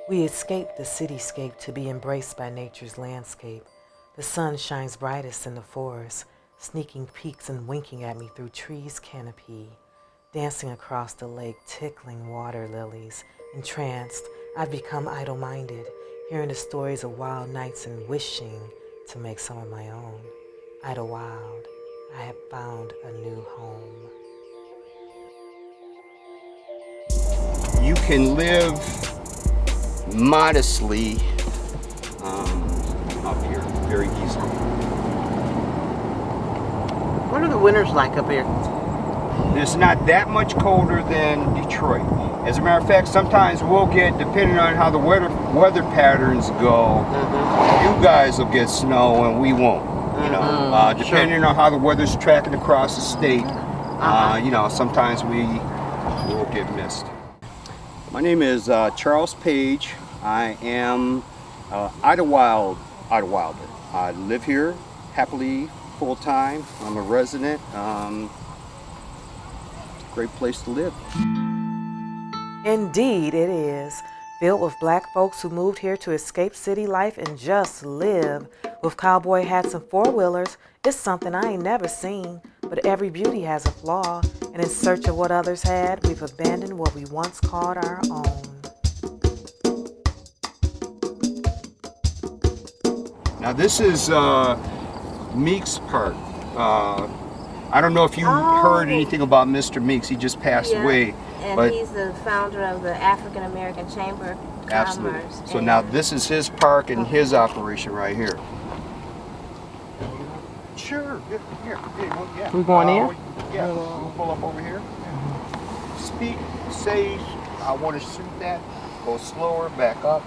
We escape the cityscape to be embraced by nature's landscape. The sun shines brightest in the forest, sneaking peaks and winking at me through trees' canopy. Dancing across the lake, tickling water lilies. Entranced, I've become idle-minded, hearing the stories of wild nights and wishing to make some of my own. Idlewild, I have found a new home. You can live modestly up here very easily. What are the winters like up here? It's not that much colder than Detroit. As a matter of fact, sometimes we'll get, depending on how the weather patterns go, you guys will get snow and we won't. You know, depending on how the weather's tracking across the state, you know, sometimes we will get missed. My name is Charles Paige. I am Idlewilder. I live here happily, full time. I'm a resident. It's a great place to live. Indeed it is, filled with black folks who moved here to escape city life and just live. With cowboy hats and four-wheelers, it's something I ain't never seen. But every beauty has a flaw, and in search of what others had, we've abandoned what we once called our own. Now this is Meeks Park. I don't know if you heard anything about Mr. Meeks. He just passed away. And but he's the founder of the African American Chamber of absolutely. Commerce. So now this is his park and his operation right here. Sure. Here. Yeah. We going in? Yeah. We'll pull up over here. Speak. Say. I want to shoot that. Go slower. Back up.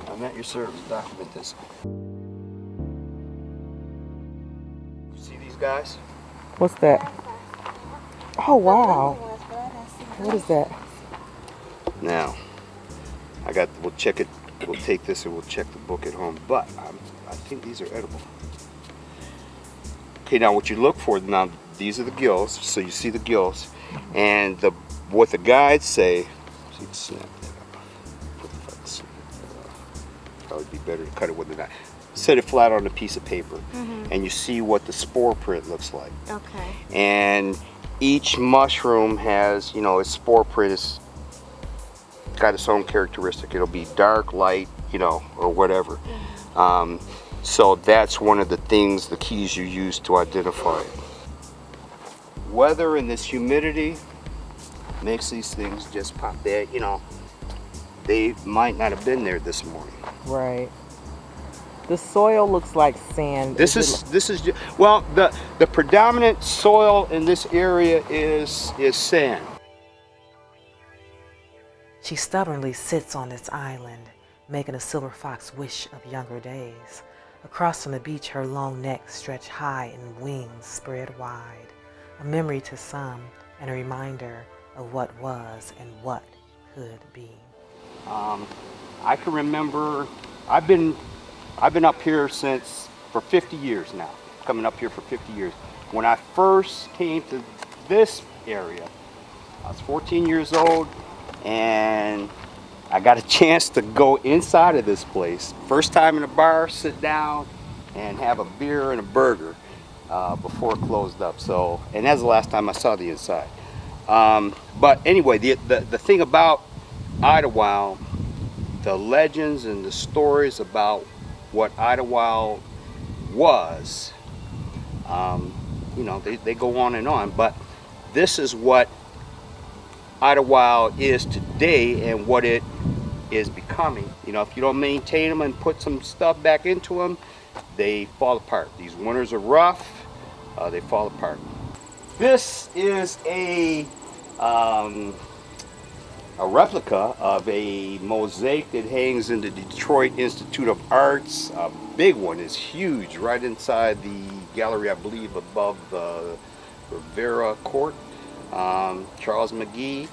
I'm at your service. Document this. You see these guys? What's that? Oh, wow. What is that? Now, we'll check it, we'll take this and we'll check the book at home, but I think these are edible. Okay, now what you look for, now these are the gills, so you see the gills, and what the guides say, so you can snap that up. Probably be better to cut it with a knife. Set it flat on a piece of paper, and you see what the spore print looks like. Okay. And each mushroom has, you know, its spore print is got its own characteristic. It'll be dark, light, you know, or whatever. So that's one of the things, the keys you use to identify it. Weather and this humidity makes these things just pop. They, you know, they might not have been there this morning. Right. The soil looks like sand. This is well, the predominant soil in this area is sand. She stubbornly sits on this island, making a silver fox wish of younger days. Across from the beach, her long neck stretched high and wings spread wide. A memory to some and a reminder of what was and what could be. I can remember, I've been up here for 50 years now, coming up here for 50 years. When I first came to this area, I was 14 years old, and I got a chance to go inside of this place. First time in a bar, sit down and have a beer and a burger before it closed up. So, and that's the last time I saw the inside. But anyway, the thing about Idlewild, the legends and the stories about what Idlewild was, you know, they go on and on, but this is what Idlewild is today and what it is becoming. You know, if you don't maintain them and put some stuff back into them, they fall apart. These winters are rough, they fall apart. This is a replica of a mosaic that hangs in the Detroit Institute of Arts. A big one, is huge, right inside the gallery, I believe, above the Rivera Court. Charles McGee,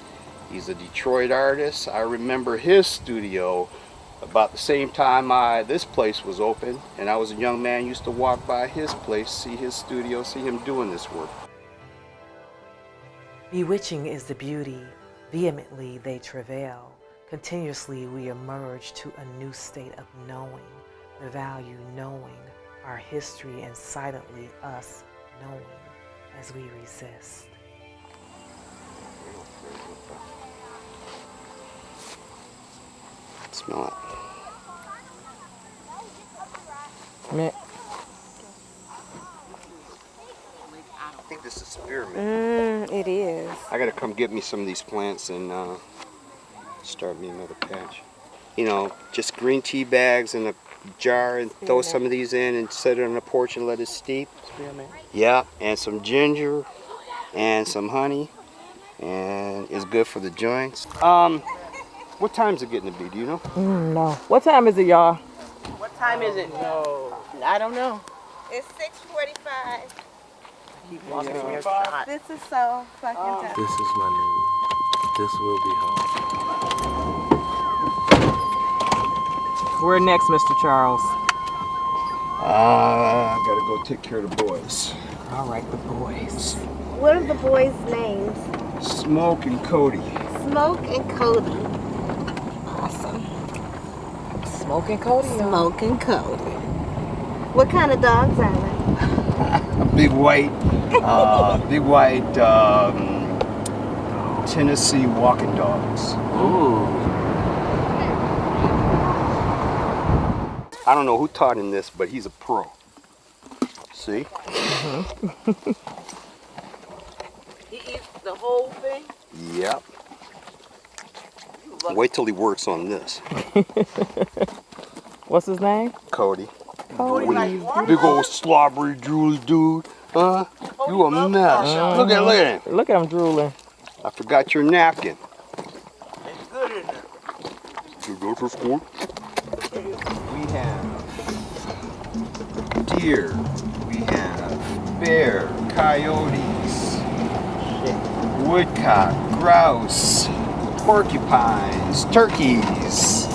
he's a Detroit artist. I remember his studio about the same time this place was open, and I was a young man, used to walk by his place, see his studio, see him doing this work. Bewitching is the beauty, Vehemently they travail. Continuously we emerge to a new state of knowing, the value knowing, our history, and silently us knowing as we resist. Smell it. Man. I think this is spearmint. It is. I gotta come get me some of these plants and start me another patch. You know, just green tea bags in a jar and throw some of these in and set it on the porch and let it steep. Spearmint. Yeah, and some ginger and some honey, and it's good for the joints. What time's it getting to be? Do you know? No. What time is it, y'all? What time is it? No. I don't know. It's 6:45. Keep walking from your shot. This is so fucking tough. This is my name. This will be home. Where next, Mr. Charles? I gotta go take care of the boys. All right, the boys. What are the boys' names? Smoke and Cody. Smoke and Cody. Awesome. Smoke and Cody. Smoke and Cody. What kind of dogs are they? Big white Tennessee walking dogs. Ooh. I don't know who taught him this, but he's a pro. See? He eats the whole thing? Yep. Wait till he works on this. What's his name? Cody. Cody. Big old slobbery drooly dude. You a mess. Look at him. Look at him drooling. I forgot your napkin. It's good in there. You go to school? We have deer. We have bear, coyotes, woodcock, grouse, porcupines, turkeys.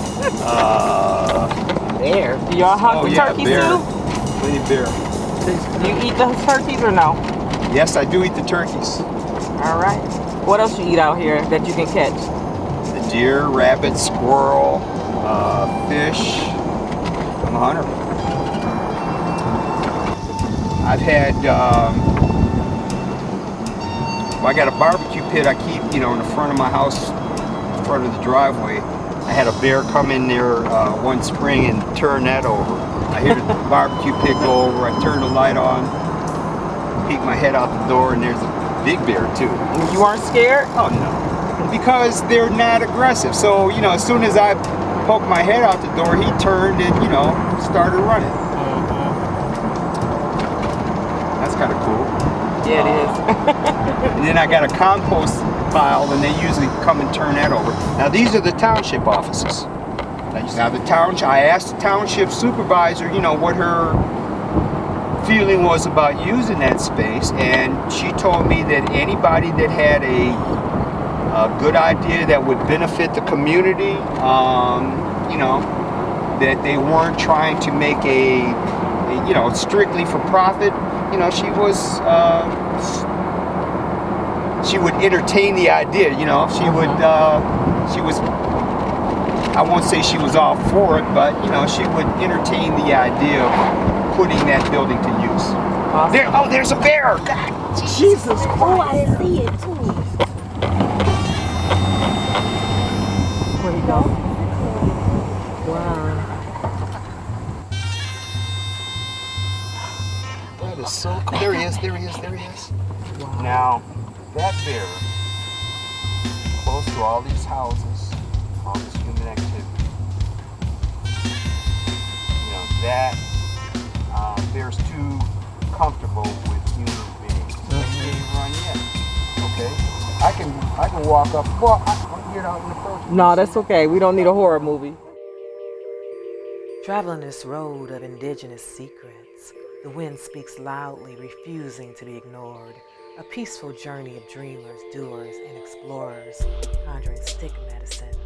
Bear. Do y'all hunt the turkeys bear. too? Plenty of bear. Do you eat the turkeys or no? Yes, I do eat the turkeys. All right. What else you eat out here that you can catch? The deer, rabbit, squirrel, fish. I'm a hunter. I've had, I got a barbecue pit I keep, in the front of my house, in front of the driveway. I had a bear come in there one spring and turn that over. I hear the barbecue pit go over, I turn the light on, peek my head out the door, and there's a big bear too. You aren't scared? Oh no, because they're not aggressive. So, as soon as I poked my head out the door, he turned and, started running. That's kind of cool. Yeah, it is. And then I got a compost pile, and they usually come and turn that over. Now these are the township offices. Now the township, I asked the township supervisor, what her feeling was about using that space, and she told me that anybody that had a good idea that would benefit the community, that they weren't trying to make a strictly for profit, she would entertain the idea, she was, I won't say she was all for it, but, she would entertain the idea of putting that building to use. Awesome. There's a bear! God, Jesus Christ! Oh, I see it too. Where he go? Wow. That is so cool. There he is. Wow. Now, that bear, close to all these houses, all this human activity, that bear's too comfortable with human beings. They can't run yet. Okay? I can walk up. Well, I can get out in the first. No, that's okay. We don't need a horror movie. Traveling this road of indigenous secrets, the wind speaks loudly, refusing to be ignored. A peaceful journey of dreamers, doers, and explorers, conjuring stick medicine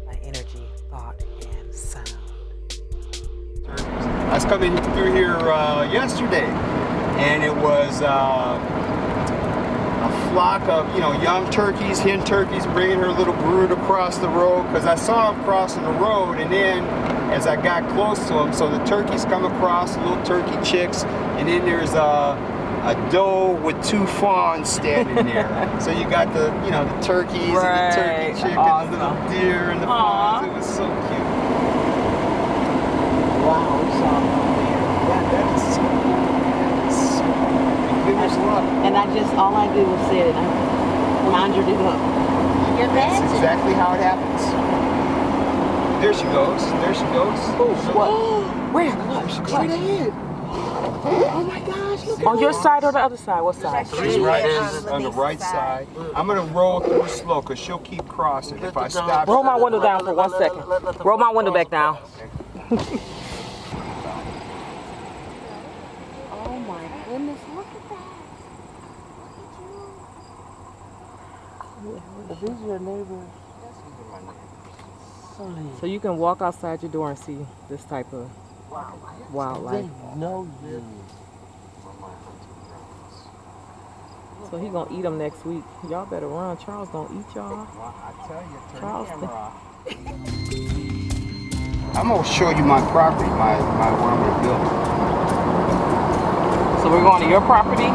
by energy, thought, and sound. I was coming through here yesterday, and it was a flock of, you know, young turkeys, hen turkeys, bringing her little brood across the road, because I saw them crossing the road, and then as I got close to them, so the turkeys come across, little turkey chicks, and then there's a doe with 2 fawns standing there. So you got the, you know, the turkeys and the turkey chick and the little deer and the fawns. It was so cute. Wow, we saw them there. That is so cool. That is so cool. And I just, all I did was said it. I conjured it up. Your That's magic. exactly how it happens. There she goes. There she goes. What? Where? Straight ahead. Oh my gosh, look at on your side or the other side? What side? She's right on the right side. I'm going to roll through slow because she'll keep crossing. If I stop... Roll my window down for 1 second. Roll my window back down. Oh my goodness, look at that. Are these your neighbors? So you can walk outside your door and see this type of wildlife. No, you. So he gonna eat them next week. Y'all better run. Charles gonna eat y'all. I tell you, turn Charles, the camera off. I'm going to show you my property, where I'm going to build. So we're going to your property?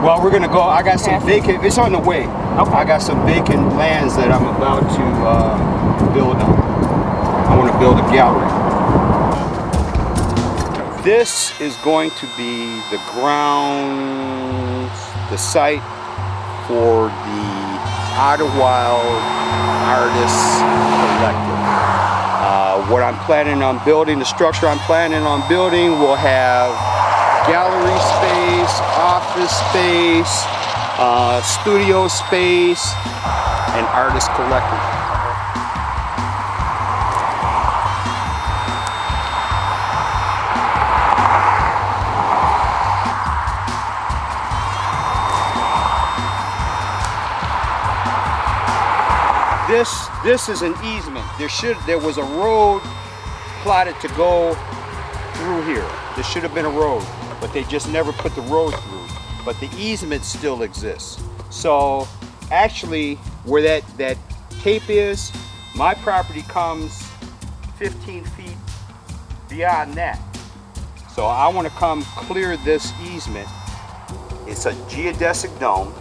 Well, we're going to go, I got some vacant, it's on the way. Okay. I got some vacant lands that I'm about to build on. I want to build a gallery. This is going to be the grounds, the site for the Idlewild Artists Collective. What I'm planning on building, the structure I'm planning on building will have gallery space, office space, studio space, and artist collective. This is an easement. There was a road plotted to go through here. There should have been a road, but they just never put the road through. But the easement still exists. So actually, where that tape is, my property comes 15 feet beyond that. So I want to come clear this easement. It's a geodesic dome,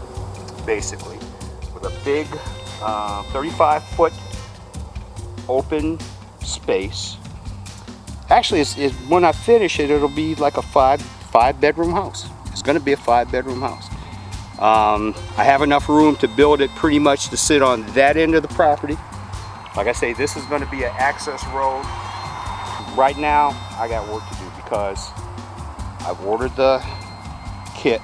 basically, with a big 35-foot open space. Actually, when I finish it, it'll be like a five-bedroom house. It's going to be a 5-bedroom house. I have enough room to build it pretty much to sit on that end of the property. Like I say, this is going to be an access road. Right now, I got work to do because I've ordered the kit.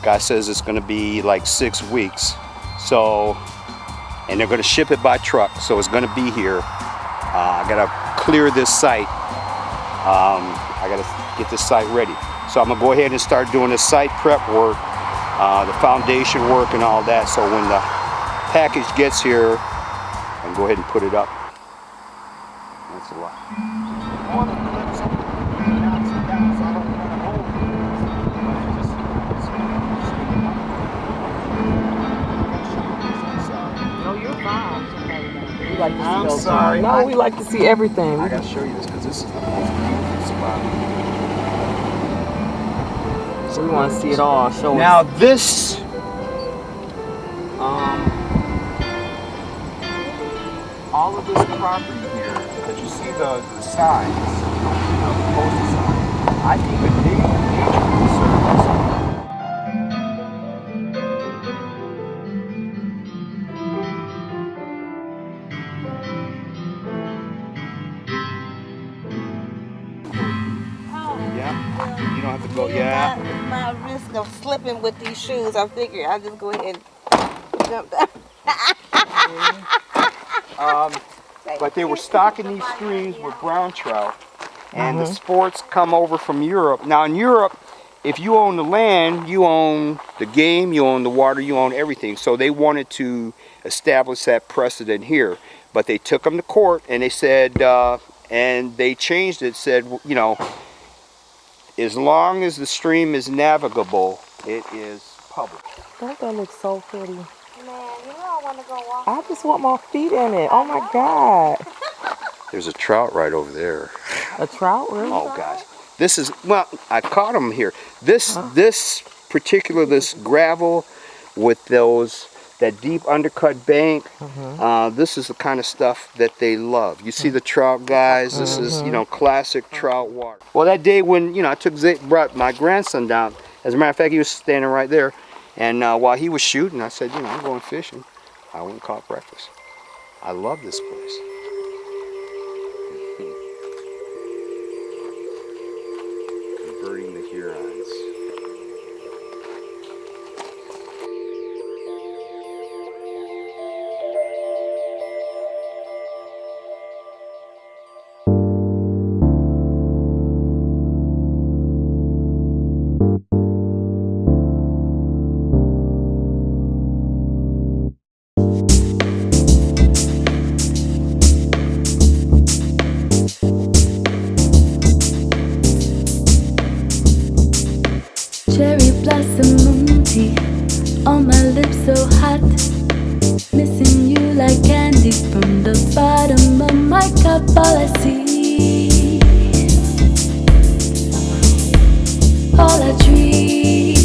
Guy says it's going to be like 6 weeks. So, and they're going to ship it by truck, so it's going to be here. I got to clear this site. I got to get this site ready. So I'm going to go ahead and start doing the site prep work, the foundation work and all that, so when the package gets here, I can go ahead and put it up. That's a lot. We like to see I'm those. sorry. No, we like to see everything. I gotta show you this because this is the most beautiful spot. We want to see it all. Show Now us. this, all of this property here, that you see the signs, the postal sign, I think a nature conservancy. You don't have to go, yeah. My risk of slipping with these shoes, I figure I'll just go ahead and jump down. But they were stocking these streams with brown trout, and the sports come over from Europe. Now in Europe, if you own the land, you own the game, you own the water, you own everything. So they wanted to establish that precedent here. But they took them to court and they said, and they changed it, said, you know, as long as the stream is navigable, It is public. Don't that look so pretty? Man, you know I want to go walk. I just want my feet in it. Oh my God. There's a trout right over there. A trout, really? Oh gosh, this is, well, I caught them here. This particular, this gravel with that deep undercut bank, this is the kind of stuff that they love. You see the trout, guys, this is, classic trout water. Well, that day when, I brought my grandson down, as a matter of fact, he was standing right there, and while he was shooting, I said, I'm going fishing. I went and caught breakfast. I love this place. Converting the Hurons. Cherry blossom moon tea on my lips so hot, missing you like candy from the bottom of my cup. All I see, all I dream.